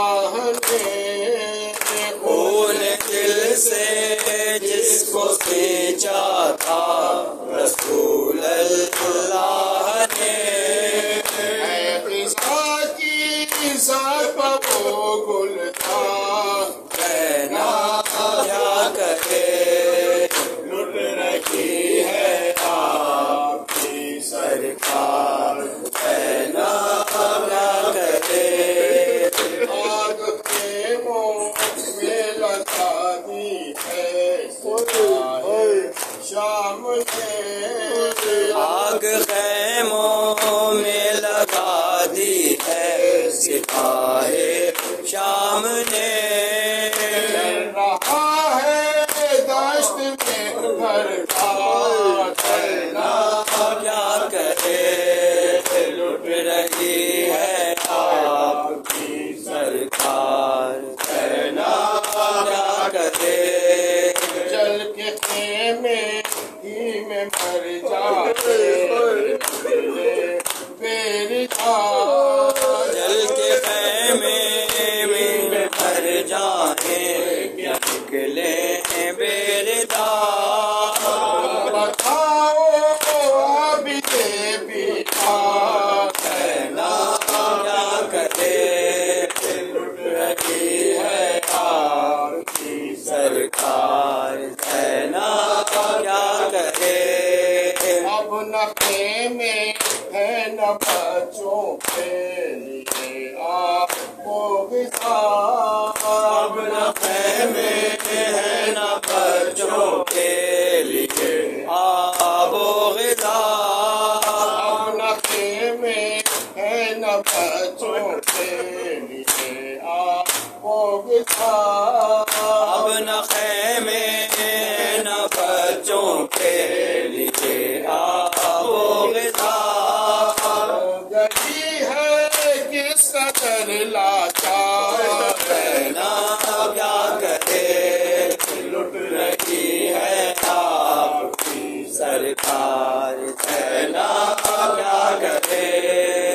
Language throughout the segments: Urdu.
اللہ نے خون دل سے جس کو سینچا تھا رسول اللہ نے، اے فضا کی ذات وہ گل تھا، کہنا کیا کرے لٹ رہی ہے آپ کی سرکار، کہنا کیا کرے آگ کے منہ میں لگا دی ہے سپاہی شام نے، آگ خیموں میں لگا دی ہے سپاہی شام نے، چل رہا ہے دشت میں گھر کا چلنا، کیا کرے لٹ رہی ہے آپ کی سرکار، کہنا کیا کرے جل کے خیمے ہی میں مر جاتے میری جان، جل کے خیمے میں مر جائیں کیا نکلے بیردار، بتاؤ اب یہ بھی کہنا کیا کرے لٹ رہی ہے آپ کی سرکار، کہنا کیا کرے اب نہ خیمے ہے نہ بچوں کے لیے آپ کو غذا، اب نہ خیمے ہے نہ بچوں کے لیے آب و غذا، اب نہ خیمے ہے نہ بچوں کے لیے آپ کو غذا، اب نہ خیمے نہ بچوں کے لیے آب و غذا، گئی ہے کس قدر لاچار، کہنا کیا کرے لٹ رہی ہے آپ کی سرکار، کہنا کیا کرے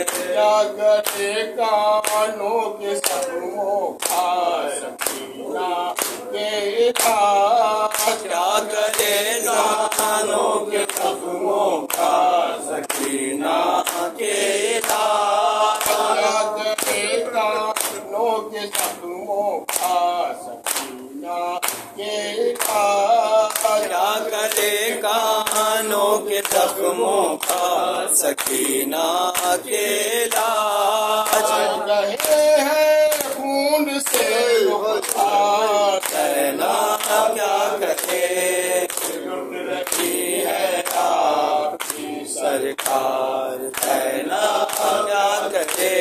کیا کرے کانوں کے سبوں کا سکینہ کے علاج، کیا کرے زانوں کے زخموں کا سکینہ کے علاج، کیا کرے کانوں کے زخموں کا سکینہ کے علاج، کیا کرے کانوں کے زخموں کا سکینہ کے علاج، رہے ہیں خون سے لبھار، کہنا کیا کرے لٹ رہی ہے آپ کی سرکار، کہنا کیا کرے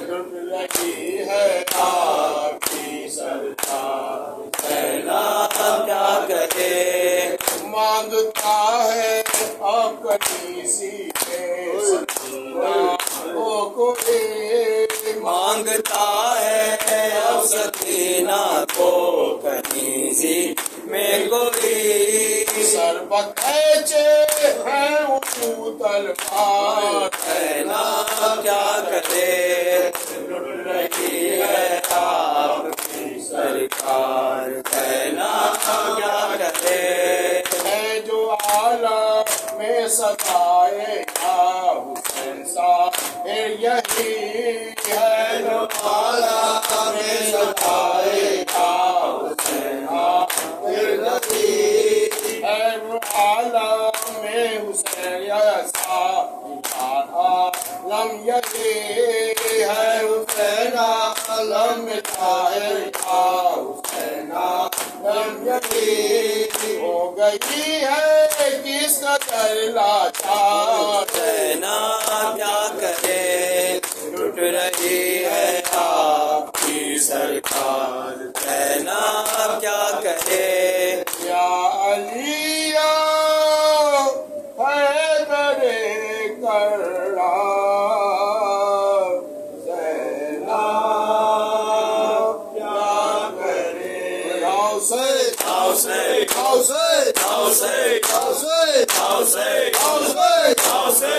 لٹ رہی ہے آپ کی سرکار، کہنا کیا کرے مانگتا ہے اپنی سی سکینہ وہ کوئی، مانگتا ہے اب سکینہ کو کنیزی میں کوئی، شربت کھینچے ہیں اونچو تلوار، کہنا کیا کرے لٹ رہی ہے آپ کی سرکار، کہنا کیا کرے ہے جو عالم میں ستائے گا حسین ظاہر یہی ہے، جو عالم میں ستائے گا حسین ظاہر یہی ہے، جو عالم میں حسین عالم یہی ہے، حسین عالم میں ظاہر گا حسین عالم یہی ہو گئی ہے کس قدر لاچار، کہنا کیا کرے لٹ رہی ہے آپ کی سرکار، کہنا کیا کرے یا علی حیدر کرار، زینب کیا کرے، سے